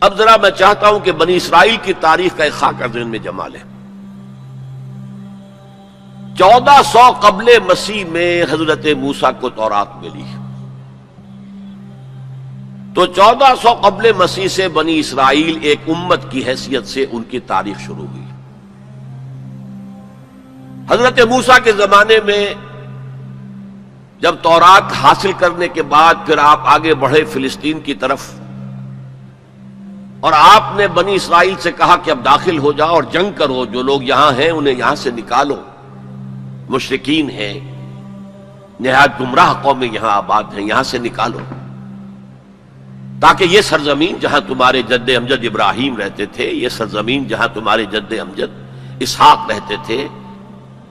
اب ذرا میں چاہتا ہوں کہ بنی اسرائیل کی تاریخ کا ایک خاکہ ذہن میں جما لیں۔ 1400 قبل مسیح میں حضرت موسیٰ کو تورات ملی، تو 1400 قبل مسیح سے بنی اسرائیل ایک امت کی حیثیت سے ان کی تاریخ شروع ہوئی۔ حضرت موسیٰ کے زمانے میں جب تورات حاصل کرنے کے بعد پھر آپ آگے بڑھے فلسطین کی طرف، اور آپ نے بنی اسرائیل سے کہا کہ اب داخل ہو جاؤ اور جنگ کرو، جو لوگ یہاں ہیں انہیں یہاں سے نکالو، مشرکین ہیں، نہایت گمراہ قومیں یہاں آباد ہیں، یہاں سے نکالو، تاکہ یہ سرزمین جہاں تمہارے جد امجد ابراہیم رہتے تھے، یہ سرزمین جہاں تمہارے جد امجد اسحاق رہتے تھے،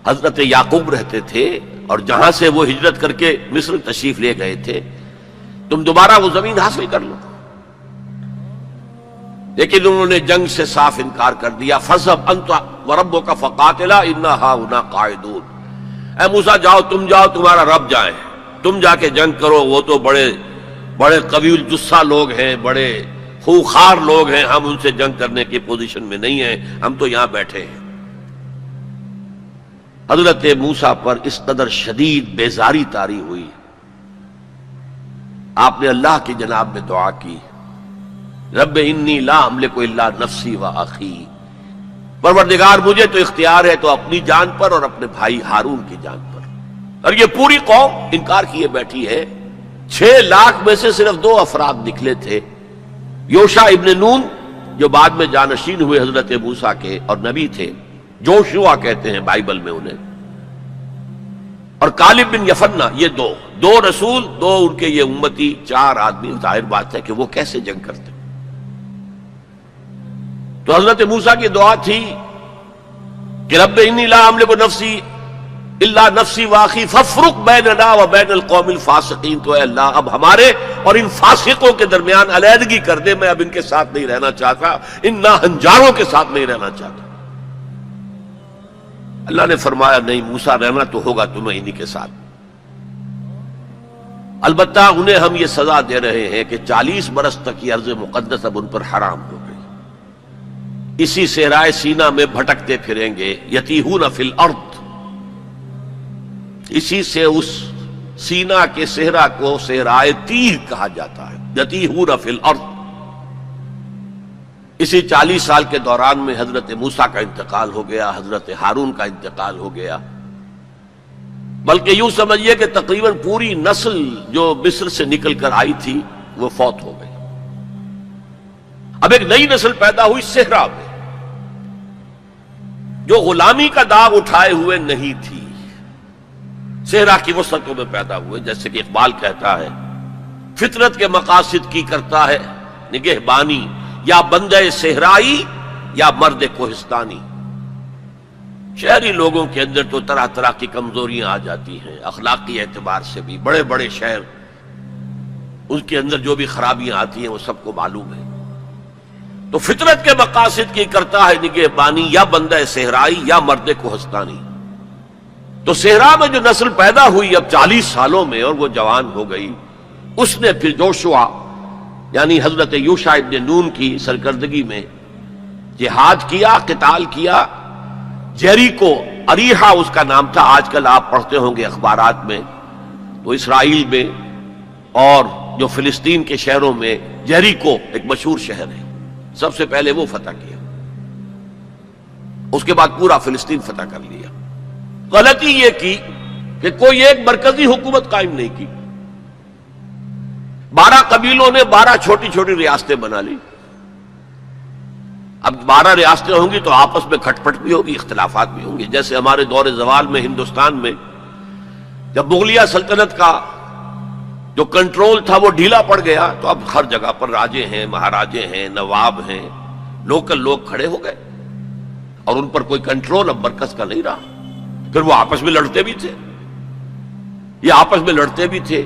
حضرت یعقوب رہتے تھے، اور جہاں سے وہ ہجرت کر کے مصر تشریف لے گئے تھے، تم دوبارہ وہ زمین حاصل کر لو۔ لیکن انہوں نے جنگ سے صاف انکار کر دیا۔ فَاذْهَبْ أَنْتَ وَرَبُّكَ فَقَاتِلَا إِنَّا هَاهُنَا قَاعِدُونَ، اے موسیٰ جاؤ، تم جاؤ، تمہارا رب جائے، تم جا کے جنگ کرو، وہ تو بڑے قوی الجثہ لوگ ہیں، بڑے خوخار لوگ ہیں، ہم ان سے جنگ کرنے کی پوزیشن میں نہیں ہیں، ہم تو یہاں بیٹھے ہیں۔ حضرت موسیٰ پر اس قدر شدید بیزاری طاری ہوئی، آپ نے اللہ کی جناب میں دعا کی، رب انی لا املک الا نفسی و اخی، پروردگار مجھے تو اختیار ہے تو اپنی جان پر اور اپنے بھائی ہارون کی جان پر۔ اور یہ پوری قوم انکار کیے بیٹھی ہے۔ 6 لاکھ میں سے صرف 2 افراد نکلے تھے، یوشع ابن نون جو بعد میں جانشین ہوئے حضرت موسیٰ کے اور نبی تھے، جوشوا کہتے ہیں بائبل میں انہیں، اور کالب بن یفنہ، یہ دو رسول، 2 ان کے یہ امتی، 4 آدمی، ظاہر بات ہے کہ وہ کیسے جنگ کرتے۔ تو حضرت موسیٰ کی دعا تھی کہ رب انی لا املک نفسی الا نفسی واخی فافرق بیننا و بین القوم الفاسقین، تو اے اللہ اب ہمارے اور ان فاسقوں کے درمیان علیحدگی کر دے، میں اب ان کے ساتھ نہیں رہنا چاہتا، ان ناہنجاروں کے ساتھ نہیں رہنا چاہتا۔ اللہ نے فرمایا نہیں موسیٰ، رہنا تو ہوگا تمہیں انہی کے ساتھ، البتہ انہیں ہم یہ سزا دے رہے ہیں کہ 40 برس تک یہ ارض مقدس اب ان پر حرام ہو گئی، اسی صحرائے سینا میں بھٹکتے پھریں گے، یتیہون فی الارض، اسی سے اس سینا کے صحرا کو صحرائے تیہ کہا جاتا ہے، یتیہون فی الارض۔ اسی 40 سال کے دوران میں حضرت موسیٰ کا انتقال ہو گیا، حضرت ہارون کا انتقال ہو گیا، بلکہ یوں سمجھیے کہ تقریباً پوری نسل جو مصر سے نکل کر آئی تھی وہ فوت ہو گئی۔ اب ایک نئی نسل پیدا ہوئی صحرا میں، جو غلامی کا داغ اٹھائے ہوئے نہیں تھی، صحرا کی وسطوں میں پیدا ہوئے۔ جیسے کہ اقبال کہتا ہے، فطرت کے مقاصد کی کرتا ہے نگہبانی، یا بندے صحرائی یا مرد کوہستانی۔ شہری لوگوں کے اندر تو طرح طرح کی کمزوریاں آ جاتی ہیں، اخلاقی اعتبار سے بھی، بڑے بڑے شہر ان کے اندر جو بھی خرابیاں آتی ہیں وہ سب کو معلوم ہے۔ تو فطرت کے مقاصد کی کرتا ہے نگہبانی، یا بندہ صحرائی یا مرد کوہستانی۔ تو صحرا میں جو نسل پیدا ہوئی اب 40 سالوں میں، اور وہ جوان ہو گئی، اس نے پھر جوشوا یعنی حضرت یوشع ابن نون کی سرکردگی میں جہاد کیا، قتال کیا۔ جیریکو، اریحا اس کا نام تھا، آج کل آپ پڑھتے ہوں گے اخبارات میں، تو اسرائیل میں اور جو فلسطین کے شہروں میں جیریکو ایک مشہور شہر ہے، سب سے پہلے وہ فتح کیا، اس کے بعد پورا فلسطین فتح کر لیا۔ غلطی یہ کی کہ کوئی ایک مرکزی حکومت قائم نہیں کی، 12 قبیلوں نے 12 چھوٹی چھوٹی ریاستیں بنا لی۔ اب 12 ریاستیں ہوں گی تو آپس میں کھٹ پٹ بھی ہوگی، اختلافات بھی ہوں گے۔ جیسے ہمارے دور زوال میں ہندوستان میں جب مغلیہ سلطنت کا جو کنٹرول تھا وہ ڈھیلا پڑ گیا، تو اب ہر جگہ پر راجے ہیں، مہاراجے ہیں، نواب ہیں، لوکل لوگ کھڑے ہو گئے، اور ان پر کوئی کنٹرول اب مرکز کا نہیں رہا۔ پھر وہ آپس میں لڑتے بھی تھے، یہ آپس میں لڑتے بھی تھے،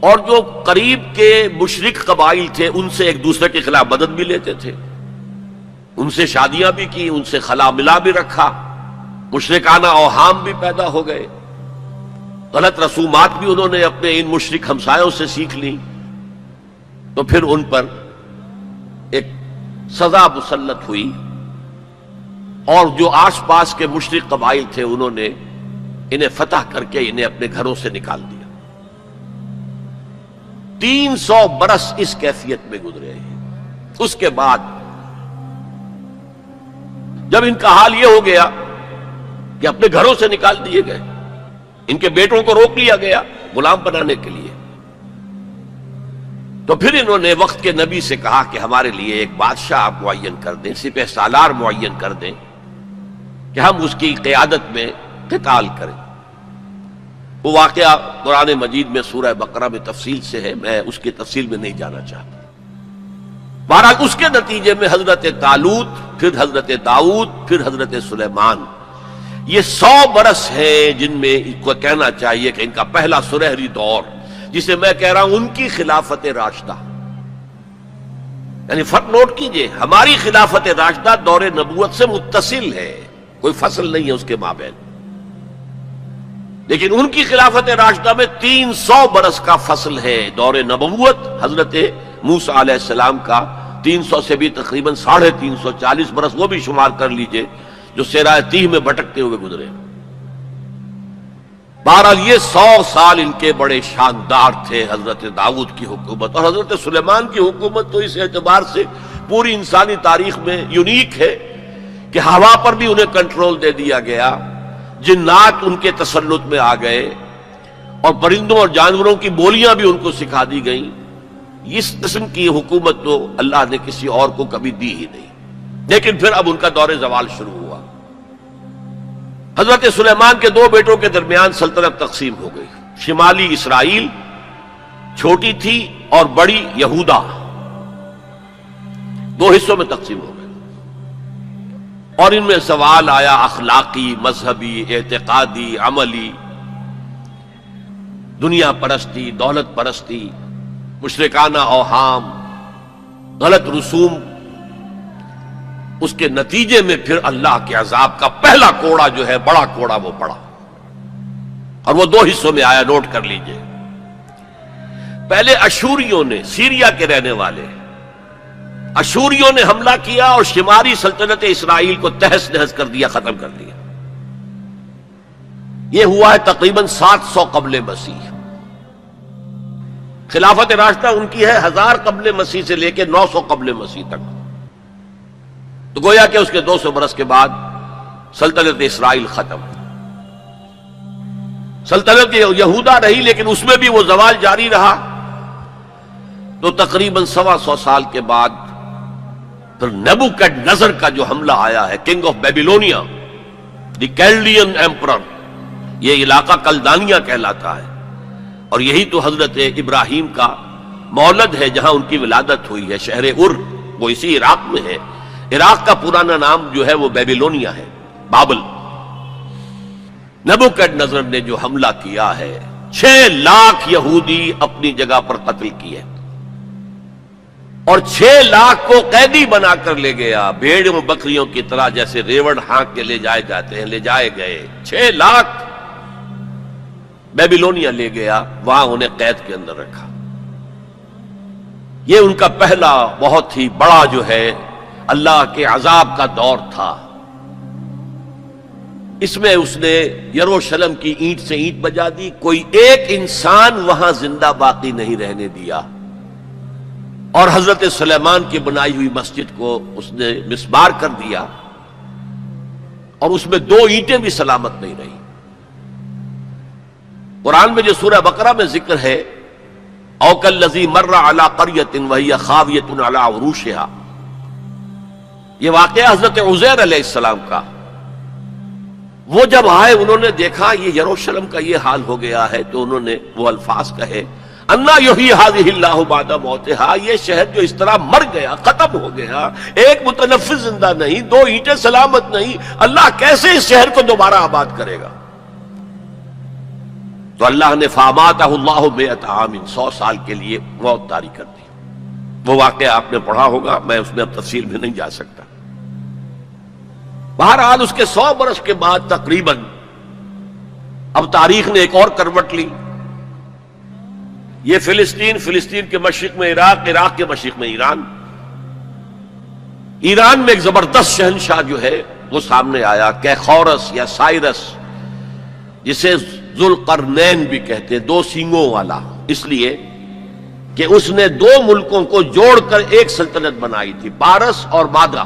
اور جو قریب کے مشرک قبائل تھے ان سے ایک دوسرے کے خلاف مدد بھی لیتے تھے، ان سے شادیاں بھی کی، ان سے خلا ملا بھی رکھا، مشرکانہ اوہام بھی پیدا ہو گئے، غلط رسومات بھی انہوں نے اپنے ان مشرک ہمسایوں سے سیکھ لی۔ تو پھر ان پر ایک سزا مسلط ہوئی اور جو آس پاس کے مشرک قبائل تھے انہوں نے انہیں فتح کر کے انہیں اپنے گھروں سے نکال دیا۔ 300 برس اس کیفیت میں گزرے ہیں۔ اس کے بعد جب ان کا حال یہ ہو گیا کہ اپنے گھروں سے نکال دیے گئے، ان کے بیٹوں کو روک لیا گیا غلام بنانے کے لیے، تو پھر انہوں نے وقت کے نبی سے کہا کہ ہمارے لیے ایک بادشاہ آپ معین کر دیں، سپہ سالار معین کر دیں کہ ہم اس کی قیادت میں قتال کریں۔ وہ واقعہ قرآن مجید میں سورہ بقرہ میں تفصیل سے ہے، میں اس کی تفصیل میں نہیں جانا چاہتا۔ بہرحال اس کے نتیجے میں حضرت طالوت، پھر حضرت داؤد، پھر حضرت سلیمان، یہ 100 برس ہیں جن میں کو کہنا چاہیے کہ ان کا پہلا سنہری دور، جسے میں کہہ رہا ہوں ان کی خلافت راشدہ۔ یعنی فرق نوٹ کیجئے، ہماری خلافت راشدہ دور نبوت سے متصل ہے، کوئی فصل نہیں ہے اس کے مابین، لیکن ان کی خلافت راشدہ میں 300 برس کا فصل ہے۔ دور نبوت حضرت موسیٰ علیہ السلام کا 300 سے بھی تقریباً 350 برس، وہ بھی شمار کر لیجئے جو صحرائے تیہ میں بھٹکتے ہوئے گزرے۔ بہرحال یہ 100 سال ان کے بڑے شاندار تھے۔ حضرت داؤد کی حکومت اور حضرت سلیمان کی حکومت تو اس اعتبار سے پوری انسانی تاریخ میں یونیک ہے کہ ہوا پر بھی انہیں کنٹرول دے دیا گیا، جنات ان کے تسلط میں آ گئے، اور پرندوں اور جانوروں کی بولیاں بھی ان کو سکھا دی گئیں۔ اس قسم کی حکومت تو اللہ نے کسی اور کو کبھی دی ہی نہیں۔ لیکن پھر اب ان کا دور زوال شروع ہوا۔ حضرت سلیمان کے 2 بیٹوں کے درمیان سلطنت تقسیم ہو گئی۔ شمالی اسرائیل چھوٹی تھی اور بڑی یہودا، 2 حصوں میں تقسیم ہو گئی، اور ان میں سوال آیا اخلاقی، مذہبی، اعتقادی، عملی، دنیا پرستی، دولت پرستی، مشرکانہ اوہام، غلط رسوم۔ اس کے نتیجے میں پھر اللہ کے عذاب کا پہلا کوڑا جو ہے، بڑا کوڑا، وہ پڑا، اور وہ 2 حصوں میں آیا، نوٹ کر لیجئے۔ پہلے اشوریوں نے، سیریا کے رہنے والے اشوریوں نے حملہ کیا اور شمالی سلطنت اسرائیل کو تہس نہس کر دیا، ختم کر دیا۔ یہ ہوا ہے تقریباً 700 قبل مسیح۔ خلافت راشدہ ان کی ہے 1000 قبل مسیح سے لے کے 900 قبل مسیح تک۔ تو گویا کہ اس کے 200 برس کے بعد سلطنت اسرائیل ختم۔ سلطنت یہودا رہی، لیکن اس میں بھی وہ زوال جاری رہا۔ تو تقریباً 125 سال کے بعد پھر نیبوکڈنیزر کا جو حملہ آیا ہے، king of Babylonia, the Chaldean emperor, یہ علاقہ کلدانیہ کہلاتا ہے، اور یہی تو حضرت ابراہیم کا مولد ہے، جہاں ان کی ولادت ہوئی ہے، شہر ار، وہ اسی عراق میں ہے۔ عراق کا پرانا نام جو ہے وہ بیبیلونیا ہے، بابل۔ نیبوکڈنیزر نے جو حملہ کیا ہے، 6 لاکھ یہودی اپنی جگہ پر قتل کیے، اور 6 لاکھ کو قیدی بنا کر لے گیا، بھیڑوں بکریوں کی طرح، جیسے ریوڑ ہانک کے لے جائے جاتے ہیں، لے جائے گئے۔ 6 لاکھ بیبیلونیا لے گیا، وہاں انہیں قید کے اندر رکھا۔ یہ ان کا پہلا بہت ہی بڑا جو ہے اللہ کے عذاب کا دور تھا۔ اس میں اس نے یروشلم کی اینٹ سے اینٹ بجا دی، کوئی ایک انسان وہاں زندہ باقی نہیں رہنے دیا، اور حضرت سلیمان کی بنائی ہوئی مسجد کو اس نے مسمار کر دیا، اور اس میں 2 اینٹیں بھی سلامت نہیں رہی۔ قرآن میں جو سورہ بقرہ میں ذکر ہے، او کالذی مر علی قریۃ وہی خاویۃ علی عروشہا، یہ واقعہ حضرت عزیر علیہ السلام کا۔ وہ جب آئے، انہوں نے دیکھا یہ یروشلم کا یہ حال ہو گیا ہے، تو انہوں نے وہ الفاظ کہے، انا یحیی ھذہ اللہ بعد موتہا، یہ شہر جو اس طرح مر گیا، ختم ہو گیا، ایک متنفس زندہ نہیں، 2 اینٹیں سلامت نہیں، اللہ کیسے اس شہر کو دوبارہ آباد کرے گا؟ تو اللہ نے فاماتہ اللہ 100 عام، 100 سال کے لیے موت طاری کر دی۔ وہ واقعہ آپ نے پڑھا ہوگا، میں اس میں اب تفصیل میں نہیں جا سکتا۔ بہرحال اس کے 100 برس کے بعد تقریباً اب تاریخ نے ایک اور کروٹ لی۔ یہ فلسطین، فلسطین کے مشرق میں عراق، عراق کے مشرق میں ایران، ایران میں ایک زبردست شہنشاہ جو ہے وہ سامنے آیا، کیخورس یا سائرس، جسے ذوالقرنین بھی کہتے ہیں، دو سینگوں والا، اس لیے کہ اس نے دو ملکوں کو جوڑ کر ایک سلطنت بنائی تھی، پارس اور مادہ،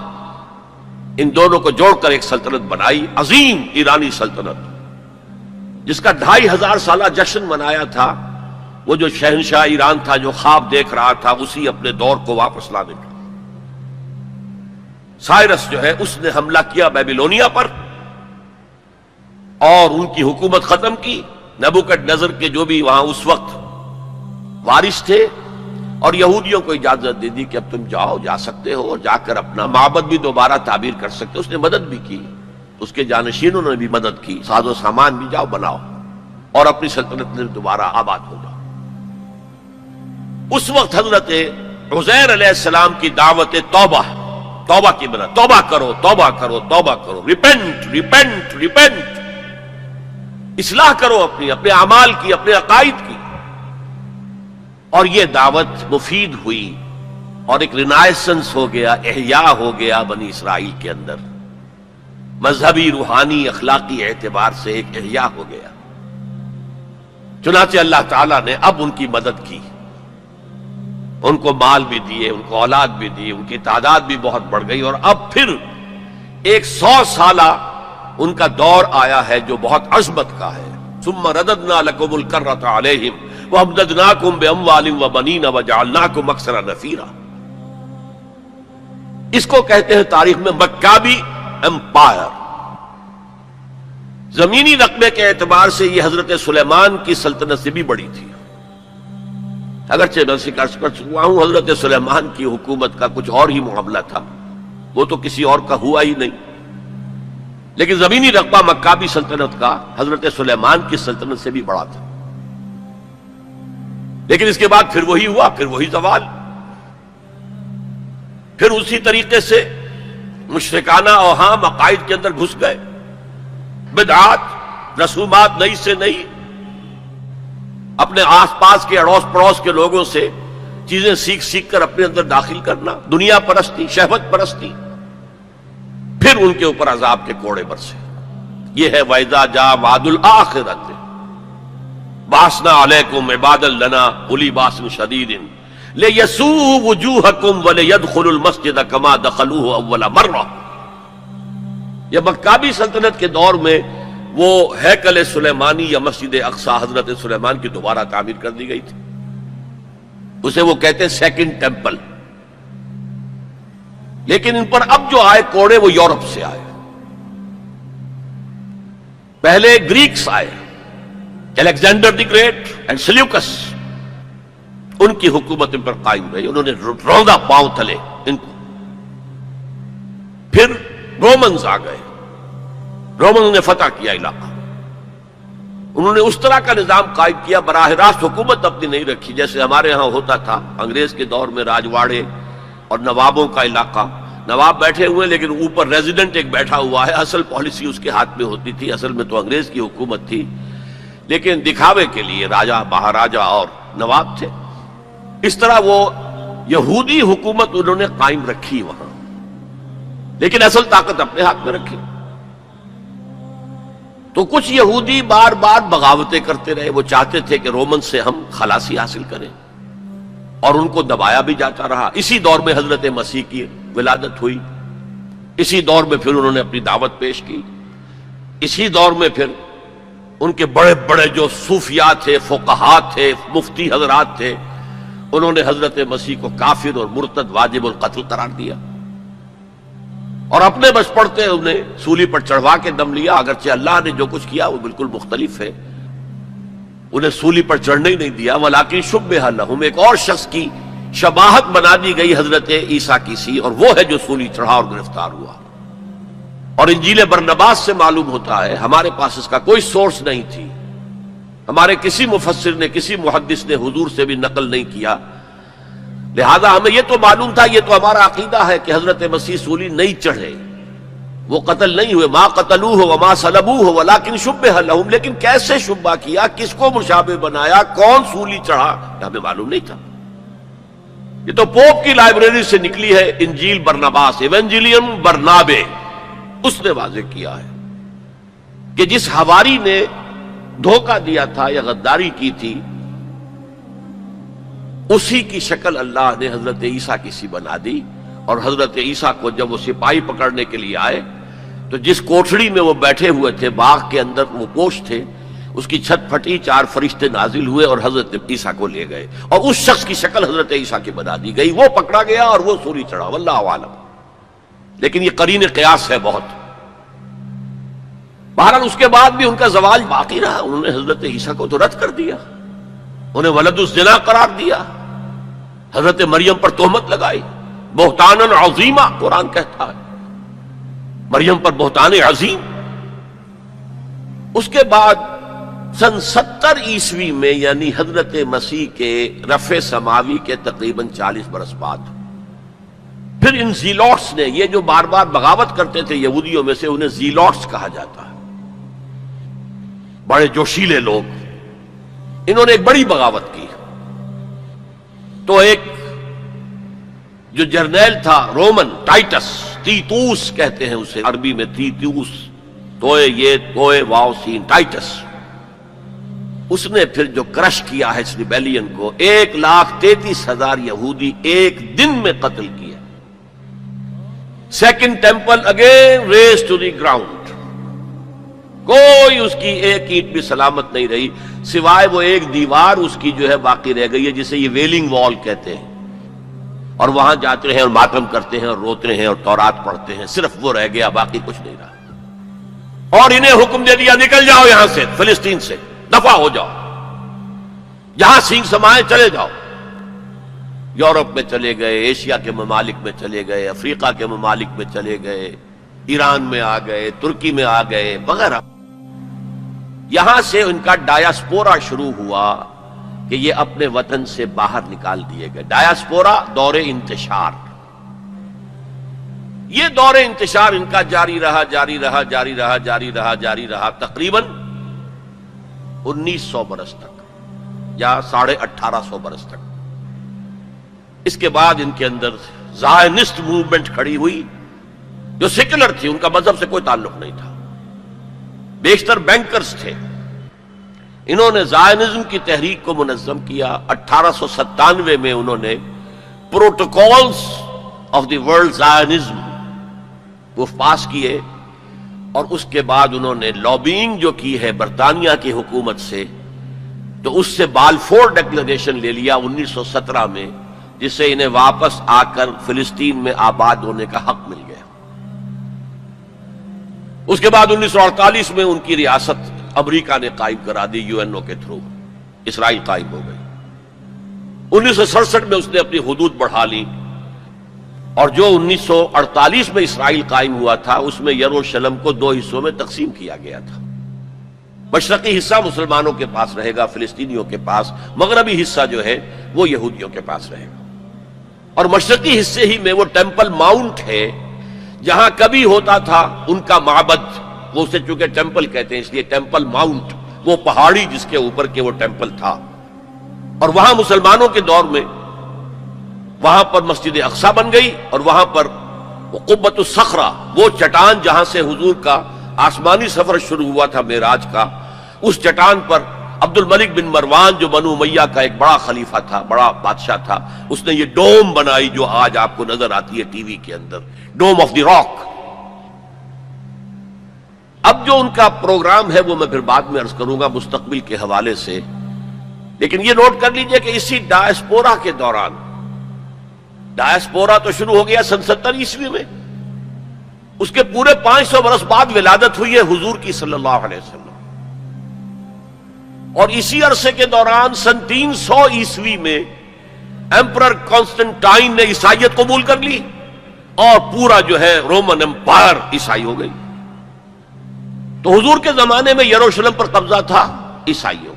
ان دونوں کو جوڑ کر ایک سلطنت بنائی، عظیم ایرانی سلطنت، جس کا 2500 سالہ جشن منایا تھا وہ جو شہنشاہ ایران تھا جو خواب دیکھ رہا تھا اسی اپنے دور کو واپس لانے کا۔ سائرس جو ہے اس نے حملہ کیا بیبیلونیا پر اور ان کی حکومت ختم کی۔ نبوکڈ نظر کے جو بھی وہاں اس وقت وارث تھے، اور یہودیوں کو اجازت دے دی کہ اب تم جاؤ، جا سکتے ہو، اور جا کر اپنا معبد بھی دوبارہ تعمیر کر سکتے ہو۔ اس نے مدد بھی کی، اس کے جانشینوں نے بھی مدد کی، ساز و سامان بھی جاؤ بناؤ اور اپنی سلطنت میں دوبارہ آباد ہو جاؤ۔ اس وقت حضرت عزیر علیہ السلام کی دعوت توبہ کی بنا، توبہ کرو توبہ کرو توبہ کرو، ریپینٹ ریپینٹ ریپینٹ، اصلاح کرو اپنے اعمال کی، اپنے عقائد کی۔ اور یہ دعوت مفید ہوئی اور ایک رینائسنس ہو گیا، احیاء ہو گیا بنی اسرائیل کے اندر، مذہبی روحانی اخلاقی اعتبار سے ایک احیاء ہو گیا۔ چنانچہ اللہ تعالیٰ نے اب ان کی مدد کی، ان کو مال بھی دیے، ان کو اولاد بھی دی، ان کی تعداد بھی بہت بڑھ گئی، اور اب پھر ایک 100 سالہ ان کا دور آیا ہے جو بہت عظمت کا ہے۔ ثم رددنا لكم الكرة عليهم وامددناكم باموال وبنين وجعلناكم اكثر نفيرا۔ اس کو کہتے ہیں تاریخ میں مکابی امپائر۔ زمینی رقبے کے اعتبار سے یہ حضرت سلیمان کی سلطنت سے بھی بڑی تھی، اگرچہ میں سے عرض کر چکا ہوں حضرت سلیمان کی حکومت کا کچھ اور ہی معاملہ تھا، وہ تو کسی اور کا ہوا ہی نہیں، لیکن زمینی رقبہ مکابی سلطنت کا حضرت سلیمان کی سلطنت سے بھی بڑا تھا۔ لیکن اس کے بعد پھر وہی ہوا، پھر وہی زوال، پھر اسی طریقے سے مشرکانہ اوہام عقائد کے اندر گھس گئے، بدعات رسومات نئی سے نئی، اپنے آس پاس کے اڑوس پڑوس کے لوگوں سے چیزیں سیکھ سیکھ کر اپنے اندر داخل کرنا، دنیا پرستی، شہوت پرستی، پھر ان کے اوپر عذاب کے کوڑے برسے۔ یہ ہے وَإِذَا جَاءَ وَعْدُ الْآخِرَةِ بَعَثْنَا عَلَيْكُمْ عِبَادًا لَنَا أُولِي بَأْسٍ شَدِيدٍ لِيَسُوءُوا وُجُوهَكُمْ وَلِيَدْخُلُوا الْمَسْجِدَ كَمَا دَخَلُوهُ أَوَّلَ مَرَّةٍ۔ یہ مکابی سلطنت کے دور میں وہ ہیکل سلیمانی یا مسجد اقصی حضرت سلیمان کی دوبارہ تعمیر کر دی گئی تھی، اسے وہ کہتے ہیں سیکنڈ ٹیمپل۔ لیکن ان پر اب جو آئے کوڑے وہ یورپ سے آئے، پہلے گریکس آئے، Alexander the great and Seleucus, ان کی حکومت ان پر قائم رہی، انہوں نے روندا پاؤں تلے ان کو۔ پھر رومنز آ گئے، رومنز نے فتح کیا علاقہ، انہوں نے اس طرح کا نظام قائم کیا، براہ راست حکومت اپنی نہیں رکھی جیسے ہمارے ہاں ہوتا تھا انگریز کے دور میں، راجواڑے اور نوابوں کا علاقہ، نواب بیٹھے ہوئے لیکن اوپر ریزیڈنٹ ایک بیٹھا ہوا ہے، اصل پالیسی اس کے ہاتھ میں ہوتی تھی، اصل میں تو انگریز کی حکومت تھی، لیکن دکھاوے کے لیے راجہ مہاراجہ اور نواب تھے۔ اس طرح وہ یہودی حکومت انہوں نے قائم رکھی وہاں، لیکن اصل طاقت اپنے ہاتھ میں رکھی۔ تو کچھ یہودی بار بار بغاوتیں کرتے رہے، وہ چاہتے تھے کہ رومن سے ہم خلاصی حاصل کریں، اور ان کو دبایا بھی جاتا رہا۔ اسی دور میں حضرت مسیح کی ولادت ہوئی، اسی دور میں پھر انہوں نے اپنی دعوت پیش کی، اسی دور میں پھر ان کے بڑے بڑے جو صوفیاء تھے، فقہاء تھے، مفتی حضرات تھے، انہوں نے حضرت مسیح کو کافر اور مرتد واجب القتل قرار دیا، اور اپنے بس پڑتے انہیں سولی پر چڑھوا کے دم لیا، اگرچہ اللہ نے جو کچھ کیا وہ بالکل مختلف ہے، انہیں سولی پر چڑھنے ہی نہیں دیا، ولیکن شبہ لہم، ایک اور شخص کی شباہت بنا دی گئی حضرت عیسیٰ کی سی، اور وہ ہے جو سولی چڑھا اور گرفتار ہوا۔ اور انجیل برنباس سے معلوم ہوتا ہے، ہمارے پاس اس کا کوئی سورس نہیں تھی، ہمارے کسی مفسر نے، کسی محدث نے حضور سے بھی نقل نہیں کیا، لہذا ہمیں یہ تو معلوم تھا، یہ تو ہمارا عقیدہ ہے کہ حضرت مسیح سولی نہیں چڑھے، وہ قتل نہیں ہوئے، ما قتلوہ وما صلبوہ ولکن شبہ لہم، لیکن کیسے شبہ کیا، کس کو مشابہ بنایا، کون سولی چڑھا، ہمیں معلوم نہیں تھا۔ یہ تو پوپ کی لائبریری سے نکلی ہے انجیل برناباس، ایونجیلیم برنابے، اس نے واضح کیا ہے کہ جس حواری نے دھوکہ دیا تھا یا غداری کی تھی، اسی کی شکل اللہ نے حضرت عیسیٰ کی سی بنا دی. اور حضرت عیسیٰ کو جب وہ سپاہی پکڑنے کے لیے آئے تو جس کوٹھڑی میں وہ بیٹھے ہوئے تھے، باغ کے اندر وہ پوش تھے، اس کی چھت پھٹی، 4 فرشتے نازل ہوئے اور حضرت عیسیٰ کو لے گئے، اور اس شخص کی شکل حضرت عیسیٰ کی بنا دی گئی. وہ پکڑا گیا اور وہ سولی چڑھا، واللہ عالم. لیکن یہ قرین قیاس ہے بہت. بہرحال اس کے بعد بھی ان کا زوال باقی رہا. انہوں نے حضرت عیسیٰ کو تو رد کر دیا، انہیں ولد الزنا قرار دیا، حضرت مریم پر تہمت لگائی، بہتانا عظیمہ قرآن کہتا ہے، مریم پر بہتان عظیم. اس کے بعد سن 70 عیسوی میں، یعنی حضرت مسیح کے رفع سماوی کے تقریباً 40 برس بعد، پھر ان زیلوٹس نے، یہ جو بار بار بغاوت کرتے تھے یہودیوں میں سے، انہیں زیلوٹس کہا جاتا ہے، بڑے جوشیلے لوگ، انہوں نے ایک بڑی بغاوت کی. تو ایک جو جرنیل تھا رومن، ٹائٹس، تیتوس کہتے ہیں اسے عربی میں، تیتوس، توئے یہ توئے واو سین، ٹائٹس، اس نے پھر جو کرش کیا ہے اس ریبیلین کو، 1,33,000 یہودی ایک دن میں قتل کیا. Second temple again razed to the ground, کوئی اس کی ایک اینٹ بھی سلامت نہیں رہی، سوائے وہ ایک دیوار اس کی جو ہے باقی رہ گئی ہے، جسے یہ ویلنگ وال کہتے ہیں، اور وہاں جاتے ہیں اور ماتم کرتے ہیں اور روتے ہیں اور تورات پڑھتے ہیں، صرف وہ رہ گیا، باقی کچھ نہیں رہا. اور انہیں حکم دے دیا نکل جاؤ یہاں سے، فلسطین سے دفع ہو جاؤ، جہاں سینگ سمائے چلے جاؤ. یورپ میں چلے گئے، ایشیا کے ممالک میں چلے گئے، افریقہ کے ممالک میں چلے گئے، ایران میں آ گئے، ترکی میں آ گئے وغیرہ. یہاں سے ان کا ڈایاسپورا شروع ہوا کہ یہ اپنے وطن سے باہر نکال دیے گئے. ڈایاسپورا، دور انتشار. یہ دور انتشار ان کا جاری رہا تقریباً 1900 برس تک یا 1850 برس تک. اس کے بعد ان کے اندر زائنسٹ موومنٹ کھڑی ہوئی جو سیکولر تھی، ان کا مذہب سے کوئی تعلق نہیں تھا، بیشتر بینکرز تھے. انہوں نے زائنزم کی تحریک کو منظم کیا. 1897 میں انہوں نے protocols of the world Zionism وہ پاس کیے، اور اس کے بعد انہوں نے لابینگ جو کی ہے برطانیہ کی حکومت سے، تو اس سے بالفور ڈکلریشن لے لیا 1917 میں، جس سے انہیں واپس آ کر فلسطین میں آباد ہونے کا حق مل گیا. اس کے بعد 1948 میں ان کی ریاست امریکہ نے قائم کرا دی، یو این او کے تھرو اسرائیل قائم ہو گئی. 1967 میں اس نے اپنی حدود بڑھا لی، اور جو 1948 میں اسرائیل قائم ہوا تھا اس میں یروشلم کو 2 حصوں میں تقسیم کیا گیا تھا. مشرقی حصہ مسلمانوں کے پاس رہے گا، فلسطینیوں کے پاس، مغربی حصہ جو ہے وہ یہودیوں کے پاس رہے گا. اور مشرقی حصے ہی میں وہ ٹیمپل ماؤنٹ ہے جہاں کبھی ہوتا تھا ان کا معبد، وہ اسے چونکہ ٹیمپل کہتے ہیں اس لیے ٹیمپل ماؤنٹ، وہ پہاڑی جس کے اوپر کے وہ ٹیمپل تھا. اور وہاں مسلمانوں کے دور میں وہاں پر مسجد اقصی بن گئی، اور وہاں پر وہ قبۃ الصخرہ، وہ چٹان جہاں سے حضور کا آسمانی سفر شروع ہوا تھا معراج کا، اس چٹان پر عبد الملک بن مروان جو بنو امیہ کا ایک بڑا خلیفہ تھا، بڑا بادشاہ تھا، اس نے یہ ڈوم بنائی جو آج آپ کو نظر آتی ہے ٹی وی کے اندر، ڈوم آف دی راک. اب جو ان کا پروگرام ہے وہ میں پھر بعد میں عرض کروں گا مستقبل کے حوالے سے، لیکن یہ نوٹ کر لیجئے کہ اسی ڈایاسپورا کے دوران، ڈایاسپورا تو شروع ہو گیا سن 70 عیسوی میں، اس کے پورے 500 برس بعد ولادت ہوئی ہے حضور کی صلی اللہ علیہ وسلم. اور اسی عرصے کے دوران سن 300 عیسوی میں ایمپرر کانسٹنٹائن نے عیسائیت قبول کر لی، اور پورا جو ہے رومن امپائر عیسائی ہو گئی. تو حضور کے زمانے میں یروشلم پر قبضہ تھا عیسائیوں